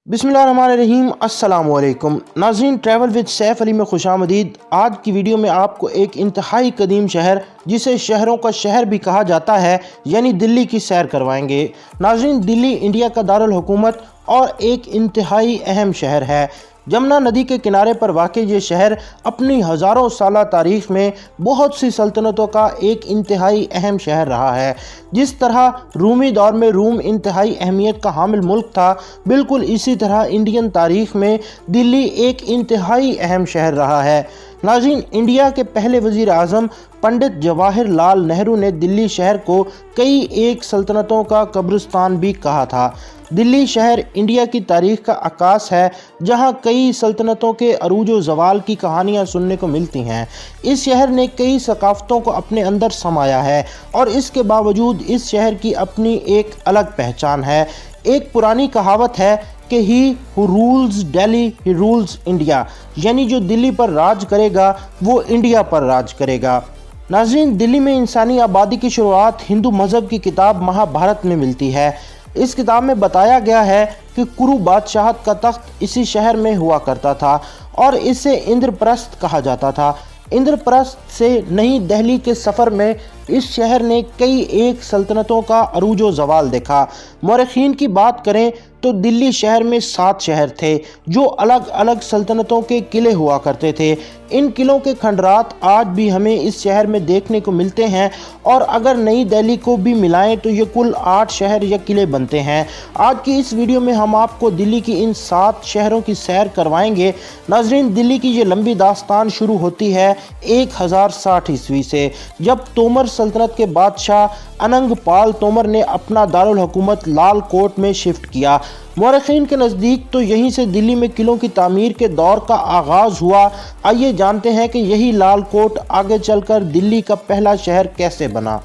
बिस्मिल्लाहिर्रहमानिर्रहीम। अस्सलाम वालेकुम नाज़रीन, ट्रैवल विद सैफ अली में खुश आमदीद। आज की वीडियो में आपको एक इंतहाई कदीम शहर, जिसे शहरों का शहर भी कहा जाता है, यानी दिल्ली की सैर करवाएंगे। नाज़रीन, दिल्ली इंडिया का दारुल हुकूमत और एक इंतहाई अहम शहर है। जमुना नदी के किनारे पर वाक़ ये शहर अपनी हज़ारों साल तारीख़ में बहुत सी सल्तनतों का एक इंतहाई अहम शहर रहा है। जिस तरह रूमी दौर में रूम इंतहाई अहमियत का हामिल मुल्क था, बिल्कुल इसी तरह इंडियन तारीख़ में दिल्ली एक इंतहाई अहम शहर रहा है। नाज़रीन, इंडिया के पहले वज़ीर आज़म पंडित जवाहर लाल नेहरू ने दिल्ली शहर को कई एक सल्तनतों का कब्रिस्तान भी कहा था। दिल्ली शहर इंडिया की तारीख़ का अक्कास है, जहां कई सल्तनतों के अरूज व ज़वाल की कहानियां सुनने को मिलती हैं। इस शहर ने कई सकाफ़तों को अपने अंदर समाया है और इसके बावजूद इस शहर की अपनी एक अलग पहचान है। एक पुरानी कहावत है कि he who rules Delhi he rules India, यानी जो दिल्ली पर राज करेगा वो इंडिया पर राज करेगा। नाज़रीन, दिल्ली में इंसानी आबादी की शुरुआत हिंदू मज़हब की किताब महाभारत में मिलती है। इस किताब में बताया गया है कि कुरु बादशाहत का तख्त इसी शहर में हुआ करता था और इसे इंद्रप्रस्थ कहा जाता था। इंद्रप्रस्थ से नई दिल्ली के सफ़र में इस शहर ने कई एक सल्तनतों का अरूज व ज़वाल देखा। मौरख़ीन की बात करें तो दिल्ली शहर में 7 शहर थे, जो अलग अलग सल्तनतों के किले हुआ करते थे। इन किलों के खंडरात आज भी हमें इस शहर में देखने को मिलते हैं और अगर नई दिल्ली को भी मिलाएं तो ये कुल 8 शहर या किले बनते हैं। आज की इस वीडियो में हम आपको दिल्ली की इन 7 शहरों की सैर करवाएंगे। नाज़रीन, दिल्ली की ये लंबी दास्तान शुरू होती है 1060 ईस्वी से, जब तोमर सल्तनत के बादशाह अनंगपाल तोमर ने अपना दारुल हुकूमत लाल कोट में शिफ्ट किया। मौरख़ीन के नज़दीक तो यहीं से दिल्ली में किलों की तामीर के दौर का आगाज़ हुआ। आइए जानते हैं कि यही लाल कोट आगे चलकर दिल्ली का पहला शहर कैसे बना।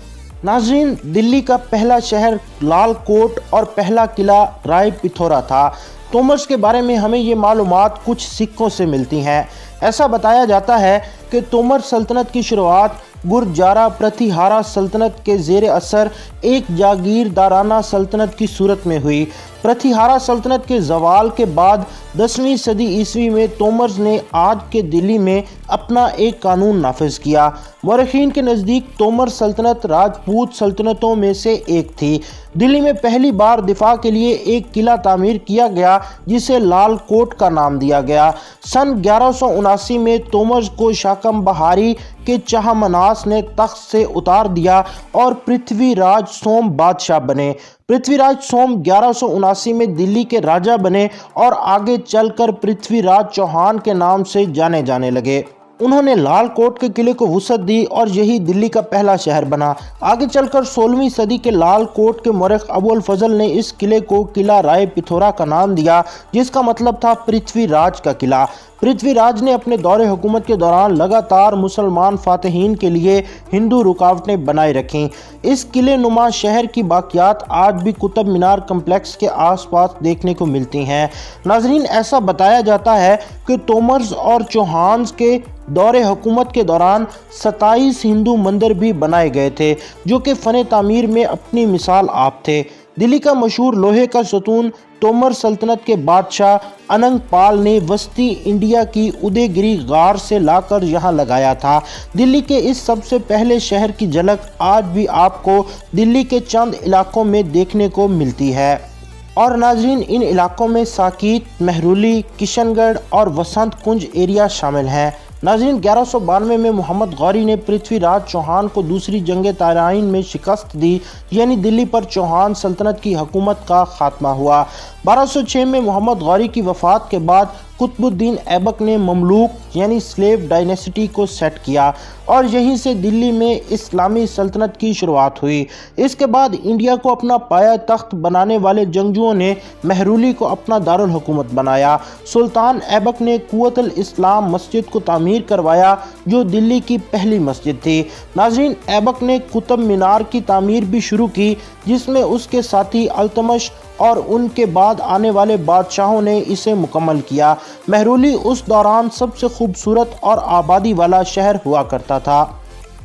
नाज़रीन, दिल्ली का पहला शहर लाल कोट और पहला किला राय पिथौरा था। तोमर्स के बारे में हमें ये मालूमात कुछ सिक्कों से मिलती हैं। ऐसा बताया जाता है कि तोमर सल्तनत की शुरुआत गुरजारा प्रतिहारा सल्तनत के ज़ेर असर एक जागीरदाराना सल्तनत की सूरत में हुई। प्रतिहारा सल्तनत के ज़वाल के बाद 10वीं सदी ईस्वी में तोमर्स ने आज के दिल्ली में अपना एक कानून नाफिज किया। मौरख़ीन के नज़दीक तोमर सल्तनत राजपूत सल्तनतों में से एक थी। दिल्ली में पहली बार दिफा के लिए एक किला तामीर किया गया, जिसे लाल कोट का नाम दिया गया। सन 1179 में तोमर्स को शाकम बहारी के चाहमनास ने तख्त से उतार दिया और पृथ्वीराज सोम बादशाह बने। पृथ्वीराज सोम 1179 में दिल्ली के राजा बने और आगे चलकर पृथ्वीराज चौहान के नाम से जाने जाने लगे। उन्होंने लाल कोट के किले को वुसअत दी और यही दिल्ली का पहला शहर बना। आगे चलकर 16वीं सदी के लाल कोट के मौरख़ अबुल फजल ने इस किले को किला राय पिथौरा का नाम दिया, जिसका मतलब था पृथ्वीराज का किला। पृथ्वीराज ने अपने दौरे हुकूमत के दौरान लगातार मुसलमान फातहीन के लिए हिंदू रुकावटें बनाए रखीं। इस किले नुमा शहर की बाक़ियात आज भी कुतुब मीनार कम्प्लेक्स के आसपास देखने को मिलती हैं। नाज़रीन, ऐसा बताया जाता है कि तोमर्स और चौहान्स के दौरे हुकूमत के दौरान 27 हिंदू मंदिर भी बनाए गए थे, जो कि फ़न तामीर में अपनी मिसाल आप थे। दिल्ली का मशहूर लोहे का सतून तोमर सल्तनत के बादशाह अनंगपाल ने वस्ती इंडिया की उदयगिरी गार से लाकर यहाँ लगाया था। दिल्ली के इस सबसे पहले शहर की झलक आज भी आपको दिल्ली के चंद इलाकों में देखने को मिलती है। और नाज़रीन, इन इलाकों में साकीत, महरूली, किशनगढ़ और वसंत कुंज एरिया शामिल हैं। नाज़रीन, 1192 में मोहम्मद गौरी ने पृथ्वीराज चौहान को दूसरी जंग तराइन में शिकस्त दी, यानी दिल्ली पर चौहान सल्तनत की हुकूमत का खात्मा हुआ। 1206 में मोहम्मद गौरी की वफ़ात के बाद कुतुबुद्दीन ऐबक ने ममलूक यानी स्लेव डायनेसिटी को सेट किया और यहीं से दिल्ली में इस्लामी सल्तनत की शुरुआत हुई। इसके बाद इंडिया को अपना पाया तख्त बनाने वाले जंगजुओं ने महरूली को अपना दारुल हुकूमत बनाया। सुल्तान ऐबक ने कुव्वतुल इस्लाम मस्जिद को तामीर करवाया, जो दिल्ली की पहली मस्जिद थी। नाज़रीन, ऐबक ने कुतुब मीनार की तामीर भी शुरू की, जिसमें उसके साथी अल्तमश और उनके बाद आने वाले बादशाहों ने इसे मुकम्मल किया। महरूली उस दौरान सबसे खूबसूरत और आबादी वाला शहर हुआ करता था।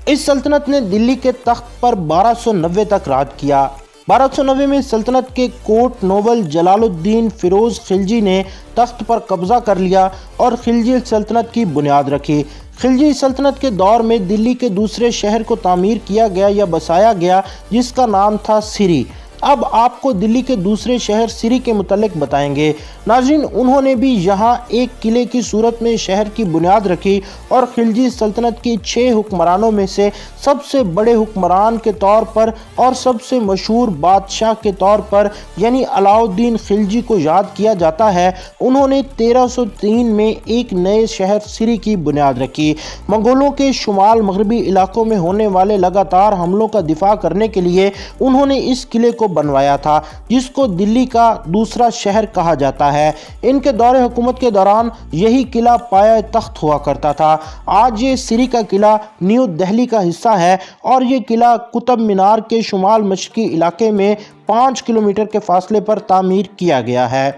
इस सल्तनत ने दिल्ली के तख्त पर 1290 तक राज किया। 1290 में सल्तनत के कोट नोबल जलालुद्दीन फिरोज खिलजी ने तख्त पर कब्जा कर लिया और खिलजी सल्तनत की बुनियाद रखी। खिलजी सल्तनत के दौर में दिल्ली के दूसरे शहर को तामीर किया गया या बसाया गया जिसका नाम था सिरी। अब आपको दिल्ली के दूसरे शहर सिरी के मुतल्लिक बताएंगे। नाज़रीन, उन्होंने भी यहाँ एक किले की सूरत में शहर की बुनियाद रखी और खिलजी सल्तनत की 6 हुक्मरानों में से सबसे बड़े हुक्मरान के तौर पर और सबसे मशहूर बादशाह के तौर पर यानी अलाउद्दीन खिलजी को याद किया जाता है। उन्होंने 1303 में एक नए शहर सिरी की बुनियाद रखी। मंगोलों के शुमाल मगरबी इलाकों में होने वाले लगातार हमलों का दिफा करने के लिए उन्होंने इस किले को बनवाया था जिसको दिल्ली का दूसरा शहर कहा जाता है। इनके दौरे हुकूमत के दौरान यही किला पाया तख्त हुआ करता था। आज ये सिरी का किला न्यू दिल्ली का हिस्सा है और ये किला कुतुब मीनार के शुमाल मशरकी इलाके में 5 किलोमीटर के फासले पर तामीर किया गया है।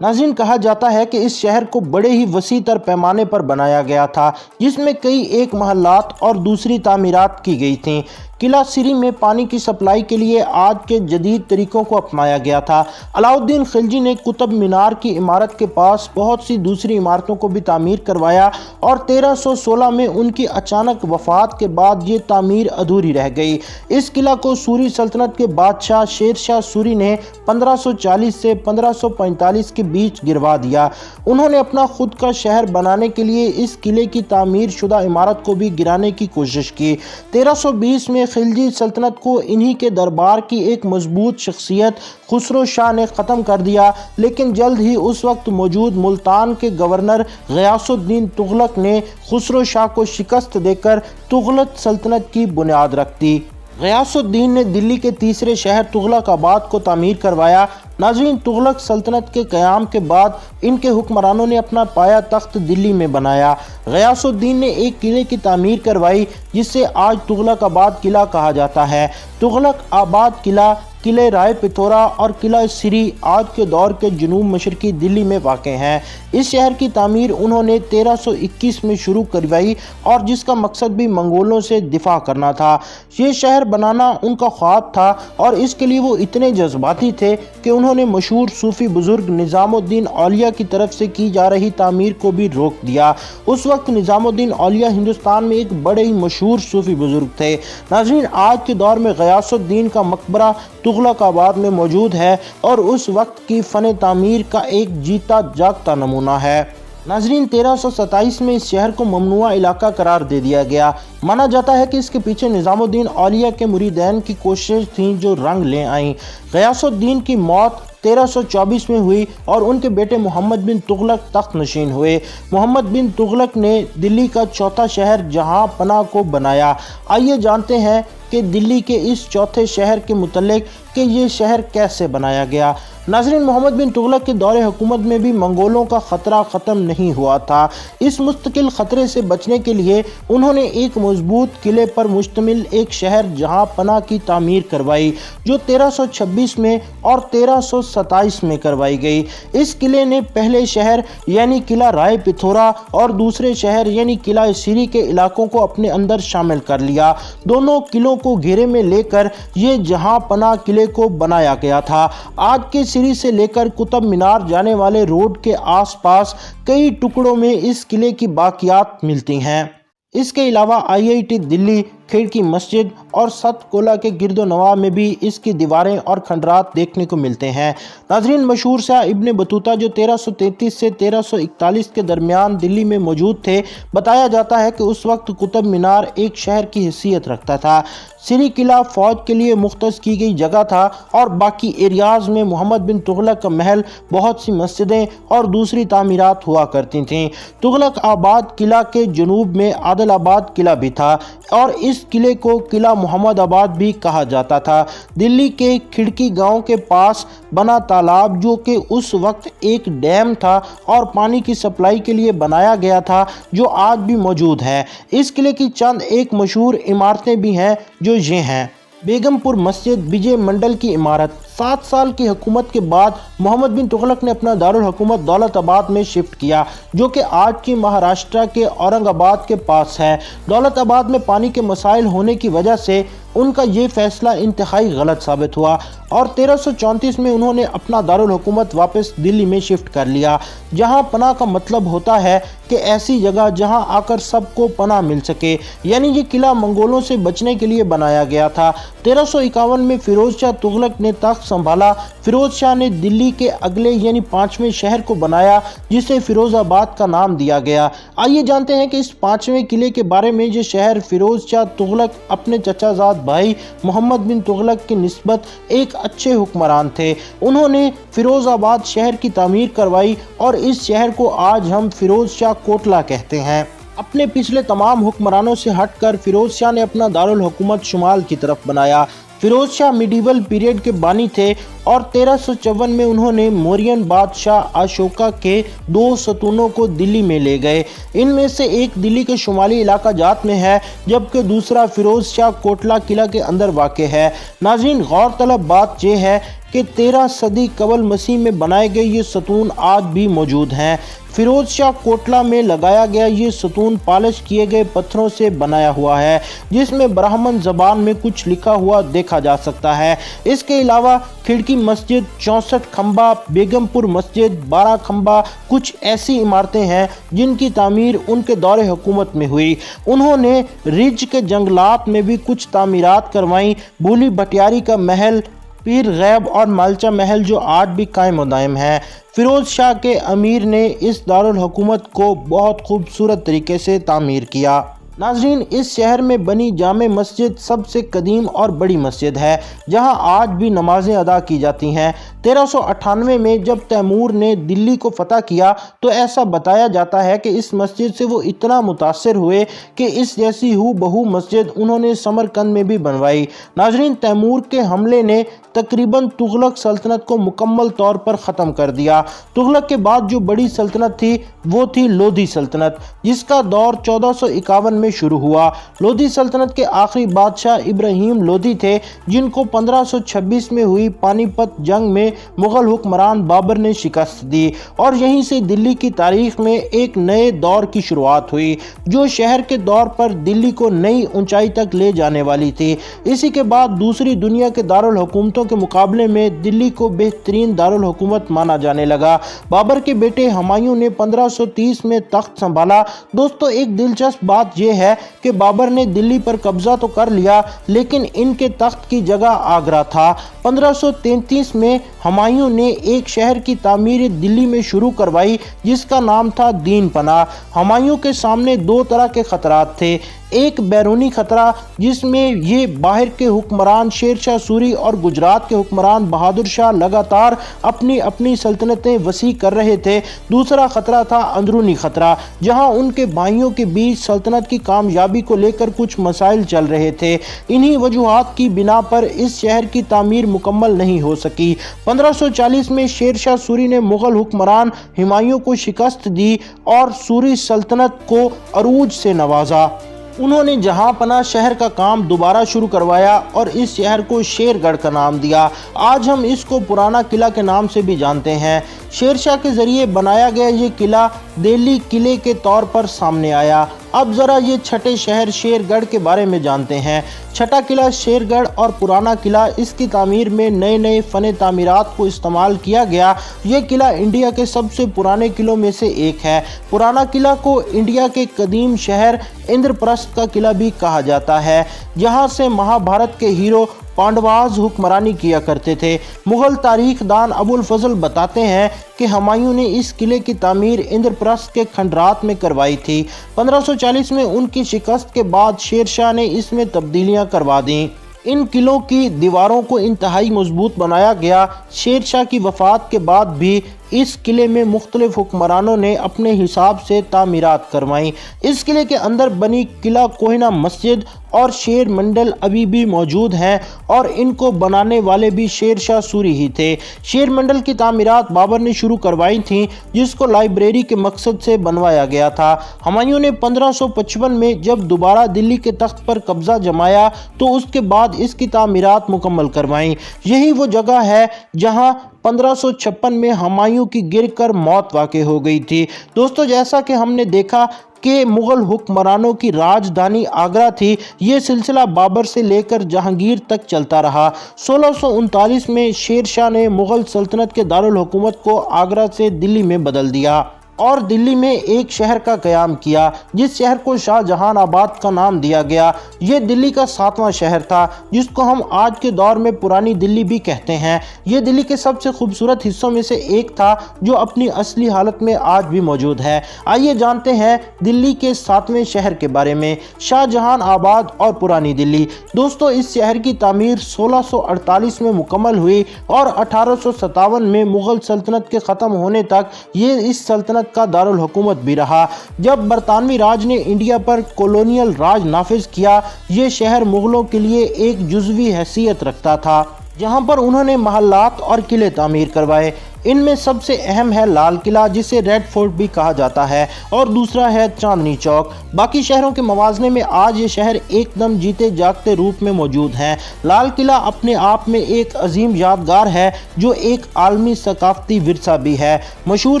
नाज़रीन, कहा जाता है कि इस शहर को बड़े ही वसी तर पैमाने पर बनाया गया था जिसमें कई एक महल्लात और दूसरी तामीरात की गई थीं। किला सिरी में पानी की सप्लाई के लिए आज के जदीद तरीकों को अपनाया गया था। अलाउद्दीन खिलजी ने कुतुब मीनार की इमारत के पास बहुत सी दूसरी इमारतों को भी तामीर करवाया और 1316 में उनकी अचानक वफात के बाद ये तामीर अधूरी रह गई। इस किला को सूरी सल्तनत के बादशाह शेर शाह सूरी ने 1540 से 1545 के बीच गिरवा दिया। उन्होंने अपना खुद का शहर बनाने के लिए इस किले की तामीर शुदा इमारत को भी गिराने की कोशिश की। 1320 में खिलजी सल्तनत को इन्हीं के दरबार की एक मजबूत शख्सियत खुसरो शाह ने ख़त्म कर दिया, लेकिन जल्द ही उस वक्त मौजूद मुल्तान के गवर्नर गयासुद्दीन तुगलक ने खुसरो शाह को शिकस्त देकर तुगलक सल्तनत की बुनियाद रख दी। गयासुद्दीन ने दिल्ली के तीसरे शहर तुगलकाबाद को तामीर करवाया। नाज़रीन, तुगलक सल्तनत के क़याम के बाद इनके हुक्मरानों ने अपना पाया तख्त दिल्ली में बनाया। गयासुद्दीन ने एक किले की तामीर करवाई जिसे आज तुगलकाबाद किला कहा जाता है। तुगलक आबाद किला, किले राय पिथौरा और किला सिरी आज के दौर के जनूब मशरकी दिल्ली में वाक़ हैं। इस शहर की तामीर उन्होंने 1321 में शुरू करवाई और जिसका मकसद भी मंगोलों से दिफा करना था। ये शहर बनाना उनका ख्वाब था और इसके लिए वो इतने जज्बाती थे कि उन्होंने मशहूर सूफ़ी बुज़ुर्ग निज़ामुद्दीन औलिया की तरफ से की जा रही तामीर को भी रोक दिया। उस वक्त निज़ामुद्दीन औलिया हिंदुस्तान में एक बड़े ही मशहूर सूफ़ी बुज़ुर्ग थे। नाज़रीन, आज के दौर में गयासुद्दीन का मकबरा तुगलकाबाद में मौजूद है और उस वक्त की फ़न तामीर का एक जीता जागता नमूना है। नाज़रीन, 1327 में इस शहर को ममनुआ इलाका करार दे दिया गया। माना जाता है कि इसके पीछे निज़ामुद्दीन औलिया के मुरीदैन की कोशिश थी जो रंग ले आईं। गयासुद्दीन की मौत 1324 में हुई और उनके बेटे मोहम्मद बिन तुगलक तख्त नशीन हुए। मोहम्मद बिन तुगलक ने दिल्ली का चौथा शहर जहां पना को बनाया। आइए जानते हैं कि दिल्ली के इस चौथे शहर के मुतल्लिक कि ये शहर कैसे बनाया गया। नाज़रीन, मोहम्मद बिन तुगलक के दौरे हुकूमत में भी मंगोलों का ख़तरा ख़त्म नहीं हुआ था। इस मुस्तकिल ख़तरे से बचने के लिए उन्होंने एक मजबूत किले पर मुश्तमिल एक शहर जहां पना की तामीर करवाई जो 1326 में और 1327 में करवाई गई। इस किले ने पहले शहर यानी किला राय पिथौरा और दूसरे शहर यानी किला सिरी के इलाकों को अपने अंदर शामिल कर लिया। दोनों किलों को घेरे में लेकर ये जहां पना किले को बनाया गया था। आज के सिरी से लेकर कुतुब मीनार जाने वाले रोड के आसपास कई टुकड़ों में इस किले की बाकियात मिलती हैं। इसके अलावा IIT दिल्ली, खिड़की मस्जिद और सतकोला के गिरदो नवाह में भी इसकी दीवारें और खंडरात देखने को मिलते हैं। नाज़रीन, मशहूर शाह इब्न बतूता जो 1333 से 1341 के दरमियान दिल्ली में मौजूद थे, बताया जाता है कि उस वक्त कुतुब मीनार एक शहर की हैसियत रखता था। सिरी किला फ़ौज के लिए मुख्तस की गई जगह था और बाकी एरियाज़ में मोहम्मद बिन तुगलक का महल, बहुत सी मस्जिदें और दूसरी तामीरात हुआ करती थीं। तुगलक आबाद किला के जनूब में आदिलाबाद किला भी था और इस किले को किला मोहम्मद आबाद भी कहा जाता था। दिल्ली के खिड़की गांव के पास बना तालाब जो कि उस वक्त एक डैम था और पानी की सप्लाई के लिए बनाया गया था, जो आज भी मौजूद है। इस किले की चंद एक मशहूर इमारतें भी हैं जो ये हैं। बेगमपुर मस्जिद, विजय मंडल की इमारत। 7 साल की हुकूमत के बाद मोहम्मद बिन तुगलक ने अपना दारुल हुकूमत दौलताबाद में शिफ्ट किया जो कि आज की महाराष्ट्र के औरंगाबाद के पास है। दौलताबाद में पानी के मसाइल होने की वजह से उनका ये फैसला इंतहाई गलत साबित हुआ और 1334 में उन्होंने अपना दारुल हुकूमत वापस दिल्ली में शिफ्ट कर लिया, जहां पनाह का मतलब होता है कि ऐसी जगह जहां आकर सबको पनाह मिल सके। यानी ये किला मंगोलों से बचने के लिए बनाया गया था। 1351 में फिरोज शाह तुगलक ने तख्त संभाला। फिरोज शाह ने दिल्ली के अगले यानी 5वें शहर को बनाया, जिसे फिरोजाबाद का नाम दिया गया। आइए जानते हैं कि इस 5वें किले के बारे में। ये शहर फिरोज शाह तुगलक अपने चचाजाद भाई मोहम्मद बिन तुगलक की निस्बत एक अच्छे हुक्मरान थे। उन्होंने फिरोजाबाद शहर की तामीर करवाई और इस शहर को आज हम फिरोज शाह कोटला कहते हैं। अपने पिछले तमाम हुक्मरानों से हटकर फिरोज शाह ने अपना दारुल हुकूमत शुमाल की तरफ बनाया। फिरोज शाह मिडीवल पीरियड के बानी थे और 1354 में उन्होंने मौर्यन बादशाह अशोका के 2 सतूनों को दिल्ली में ले गए। इनमें से एक दिल्ली के शुमाली इलाका जात में है, जबकि दूसरा फिरोज शाह कोटला किला के अंदर वाक़ है। नाज़रीन, गौरतलब बात यह है कि 13 सदी कबल मसीह में बनाए गए ये सतून आज भी मौजूद हैं। फिरोज शाह कोटला में लगाया गया ये सतून पॉलिश किए गए पत्थरों से बनाया हुआ है, जिसमें ब्राह्मण ज़बान में कुछ लिखा हुआ देखा जा सकता है। इसके अलावा खिड़की मस्जिद, 64 खंबा, बेगमपुर मस्जिद, 12 खंबा, कुछ ऐसी इमारतें हैं जिनकी तामीर उनके दौरे हुकूमत में हुई। उन्होंने रिज के जंगलात में भी कुछ तामीरात करवाई। भूली भटियारी का महल, पीर गैब और मालचा महल जो आज भी कायम व दायम है। फिरोज शाह के अमीर ने इस दारुल हुकूमत को बहुत खूबसूरत तरीके से तामीर किया। नाज़रीन, इस शहर में बनी जामे मस्जिद सबसे कदीम और बड़ी मस्जिद है, जहां आज भी नमाजें अदा की जाती हैं। 1398 में जब तैमूर ने दिल्ली को फतह किया तो ऐसा बताया जाता है कि इस मस्जिद से वो इतना मुतासिर हुए कि इस जैसी हू बहू मस्जिद उन्होंने समरकंद में भी बनवाई। नाज़रीन, तैमूर के हमले ने तकरीबन तुगलक सल्तनत को मुकम्मल तौर पर ख़त्म कर दिया। तुगलक के बाद जो बड़ी सल्तनत थी वो थी लोधी सल्तनत, जिसका दौर 1451 में शुरू हुआ। लोधी सल्तनत के आखिरी बादशाह इब्राहिम लोधी थे, जिनको 1526 में हुई पानीपत जंग में मुगल हुक्मरान बाबर ने शिकस्त दी और यहीं से दिल्ली की तारीख में एक नए दौर की शुरुआत हुई, जो शहर के दौर पर दिल्ली को नई ऊंचाई तक ले जाने वाली थी। इसी के बाद दूसरी दुनिया के दारुल हुकूमतों के मुकाबले में दिल्ली को बेहतरीन दारुल हुकूमत माना जाने लगा। बाबर के बेटे हुमायूं ने 1530 में तख्त संभाला। दोस्तों, एक दिलचस्प बात यह है कि बाबर ने दिल्ली पर कब्जा तो कर लिया, लेकिन इनके तख्त की जगह आगरा था। 1533 में हुमायूं ने एक शहर की तामीर दिल्ली में शुरू करवाई, जिसका नाम था दीन पनाह। हुमायूं के सामने 2 तरह के खतरात थे। एक बैरूनी खतरा, जिसमें ये बाहर के हुक्मरान शेर शाह सूरी और गुजरात के हुक्मरान बहादुर शाह लगातार अपनी अपनी सल्तनतें वसी कर रहे थे। दूसरा खतरा था अंदरूनी खतरा, जहां उनके भाइयों के बीच सल्तनत की कामयाबी को लेकर कुछ मसाइल चल रहे थे। इन्हीं वजूहात की बिना पर इस शहर की तामीर मुकम्मल नहीं हो सकी। 1540 में शेर शाह सूरी ने मुगल हुक्मरान हुमायूं को शिकस्त दी और सूरी सल्तनत को अरूज से नवाजा। उन्होंने जहां पनाह शहर का काम दोबारा शुरू करवाया और इस शहर को शेरगढ़ का नाम दिया। आज हम इसको पुराना किला के नाम से भी जानते हैं। शेरशाह के जरिए बनाया गया ये किला दिल्ली किले के तौर पर सामने आया। अब ज़रा ये छठे शहर शेरगढ़ के बारे में जानते हैं। छठा किला शेरगढ़ और पुराना किला, इसकी तामीर में नए नए फ़न तामीरात को इस्तेमाल किया गया। ये किला इंडिया के सबसे पुराने किलों में से एक है। पुराना किला को इंडिया के कदीम शहर इंद्रप्रस्थ का किला भी कहा जाता है, जहाँ से महाभारत के हीरो पांडवाज हुक्मरानी किया करते थे। मुगल तारीखदान अबुल फजल बताते हैं कि हुमायूं ने इस किले की तामीर इंद्रप्रस्थ के खंडरात में करवाई थी। 1540 में उनकी शिकस्त के बाद शेरशाह ने इसमें तब्दीलियां करवा दी। इन किलों की दीवारों को इंतहाई मजबूत बनाया गया। शेरशाह की वफ़ात के बाद भी इस किले में मुख्तलिफ हुक्मरानों ने अपने हिसाब से तामीरात करवाई। इस किले के अंदर बनी किला कोहिना मस्जिद और शेर मंडल अभी भी मौजूद हैं और इनको बनाने वाले भी शेर शाह सूरी ही थे। शेर मंडल की तामीरात बाबर ने शुरू करवाई थीं, जिसको लाइब्रेरी के मकसद से बनवाया गया था। हुमायूं ने 1555 में जब दोबारा दिल्ली के तख्त पर कब्जा जमाया तो उसके बाद इसकी तामीरात मुकम्मल करवाई। यही वो जगह है जहां 1556 में हुमायूं की गिरकर मौत वाक़ हो गई थी। दोस्तों, जैसा कि हमने देखा کہ مغل حکمرانوں کی راجدھانی آگرہ تھی، یہ سلسلہ بابر سے لے کر جہانگیر تک چلتا رہا۔ 1639 میں شیر شاہ نے مغل سلطنت کے دارالحکومت کو آگرہ سے دلی میں بدل دیا اور دلی میں ایک شہر کا قیام کیا جس شہر کو شاہ جہان آباد کا نام دیا گیا۔ یہ دلی کا 7واں شہر تھا جس کو ہم آج کے دور میں پرانی دلی بھی کہتے ہیں۔ یہ دلی کے سب سے خوبصورت حصوں میں سے ایک تھا جو اپنی اصلی حالت میں آج بھی موجود ہے۔ آئیے جانتے ہیں دلی کے 7ویں شہر کے بارے میں، شاہ جہان آباد اور پرانی دلی۔ دوستو، اس شہر کی تعمیر 1648 میں مکمل ہوئی اور 1857 میں مغل سلطنت کے ختم ہونے تک یہ اس سلطنت کا دارالحکومت بھی رہا۔ جب برطانوی راج نے انڈیا پر کولونیل راج نافذ کیا، یہ شہر مغلوں کے لیے ایک جزوی حیثیت رکھتا تھا جہاں پر انہوں نے محلات اور قلعے تعمیر کروائے۔ ان میں سب سے اہم ہے لال قلعہ جسے ریڈ فورٹ بھی کہا جاتا ہے، اور دوسرا ہے چاندنی چوک۔ باقی شہروں کے موازنے میں آج یہ شہر ایک دم جیتے جاگتے روپ میں موجود ہیں۔ لال قلعہ اپنے آپ میں ایک عظیم یادگار ہے جو ایک عالمی ثقافتی ورثہ بھی ہے۔ مشہور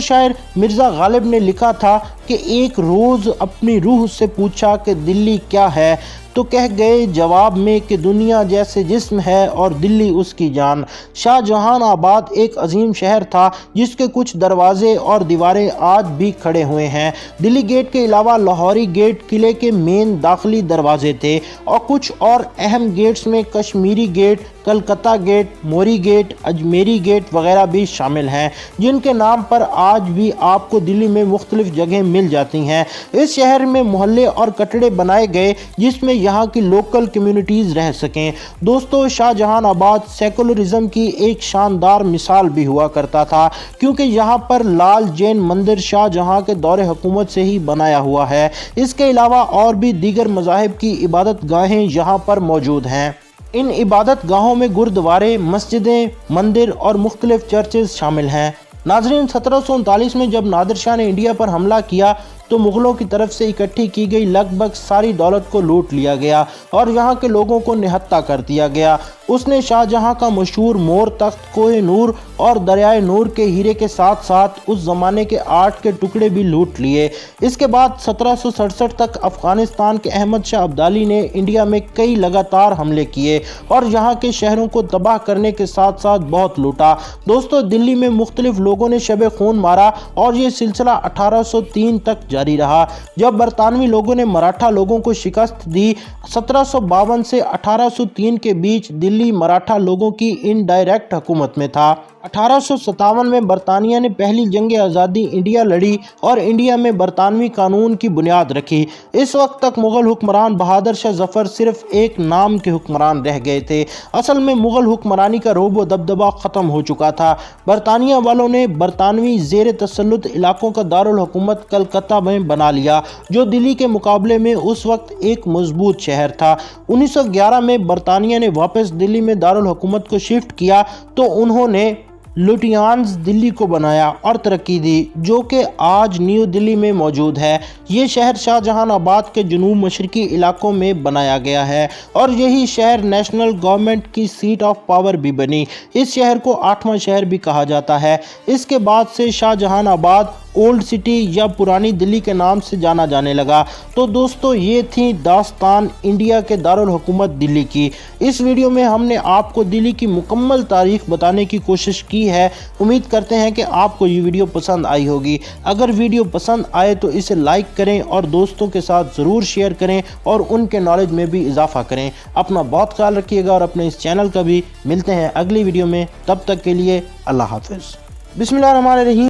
شاعر مرزا غالب نے لکھا تھا کہ ایک روز اپنی روح سے پوچھا کہ دلی کیا ہے، تو کہہ گئے جواب میں کہ دنیا جیسے جسم ہے اور دلی اس کی جان۔ شاہ جہان آباد ایک عظیم شہر تھا جس کے کچھ دروازے اور دیواریں آج بھی کھڑے ہوئے ہیں۔ دلی گیٹ کے علاوہ لاہوری گیٹ قلعے کے مین داخلی دروازے تھے، اور کچھ اور اہم گیٹس میں کشمیری گیٹ، کلکتہ گیٹ، موری گیٹ، اجمیری گیٹ وغیرہ بھی شامل ہیں جن کے نام پر آج بھی آپ کو دلی میں مختلف جگہیں مل جاتی ہیں۔ اس شہر میں محلے اور کٹڑے بنائے گئے جس میں یہاں کی لوکل کمیونٹیز رہ سکیں۔ دوستو، شاہ جہان آباد سیکولرزم کی ایک شاندار مثال بھی ہوا کرتا تھا کیونکہ یہاں پر لال جین مندر شاہ جہاں کے دور حکومت سے ہی بنایا ہوا ہے۔ اس کے علاوہ اور بھی دیگر مذاہب کی عبادت گاہیں یہاں پر موجود ہیں۔ ان عبادت گاہوں میں گردوارے، مسجدیں، مندر اور مختلف چرچز شامل ہیں۔ ناظرین، 1739 میں جب نادر شاہ نے انڈیا پر حملہ کیا تو مغلوں کی طرف سے اکٹھی کی گئی لگ بھگ ساری دولت کو لوٹ لیا گیا اور یہاں کے لوگوں کو نہتہ کر دیا گیا۔ اس نے شاہ جہاں کا مشہور مور تخت، کوہ نور اور دریائے نور کے ہیرے کے ساتھ ساتھ اس زمانے کے آرٹ کے ٹکڑے بھی لوٹ لیے۔ اس کے بعد 1767 تک افغانستان کے احمد شاہ ابدالی نے انڈیا میں کئی لگاتار حملے کیے اور یہاں کے شہروں کو تباہ کرنے کے ساتھ ساتھ بہت لوٹا۔ دوستو، دلی میں مختلف لوگوں نے شب خون مارا اور یہ سلسلہ 1803 تک جاری رہا جب برطانوی لوگوں نے مراٹھا لوگوں کو شکست دی۔ 1752 سے 1803 کے بیچ دلی مراٹھا لوگوں کی انڈائریکٹ حکومت میں تھا۔ 1857 میں برطانیہ نے پہلی جنگ آزادی انڈیا لڑی اور انڈیا میں برطانوی قانون کی بنیاد رکھی۔ اس وقت تک مغل حکمران بہادر شاہ ظفر صرف ایک نام کے حکمران رہ گئے تھے۔ اصل میں مغل حکمرانی کا رعب و دبدبہ ختم ہو چکا تھا۔ برطانیہ والوں نے برطانوی زیر تسلط علاقوں کا دارالحکومت کلکتہ میں بنا لیا جو دلی کے مقابلے میں اس وقت ایک مضبوط شہر تھا۔ 1911 میں برطانیہ نے واپس دلی میں دارالحکومت کو شفٹ کیا تو انہوں نے لوٹیانز دلی کو بنایا اور ترقی دی جو کہ آج نیو دلی میں موجود ہے۔ یہ شہر شاہ جہان آباد کے جنوب مشرقی علاقوں میں بنایا گیا ہے اور یہی شہر نیشنل گورنمنٹ کی سیٹ آف پاور بھی بنی۔ اس شہر کو 8واں شہر بھی کہا جاتا ہے۔ اس کے بعد سے شاہ جہان آباد اولڈ سٹی یا پرانی دلی کے نام سے جانا جانے لگا۔ تو دوستو، یہ تھی داستان انڈیا کے دارالحکومت دلی کی۔ اس ویڈیو میں ہم نے آپ کو دلی کی مکمل تاریخ بتانے کی کوشش کی ہے۔ امید کرتے ہیں کہ آپ کو یہ ویڈیو پسند آئی ہوگی۔ اگر ویڈیو پسند آئے تو اسے لائک کریں اور دوستوں کے ساتھ ضرور شیئر کریں اور ان کے نالج میں بھی اضافہ کریں۔ اپنا بہت خیال رکھیے گا اور اپنے اس چینل کا بھی۔ ملتے ہیں اگلی ویڈیو میں، تب تک کے لیے اللہ حافظ۔ بسم اللہ الرحمن الرحیم۔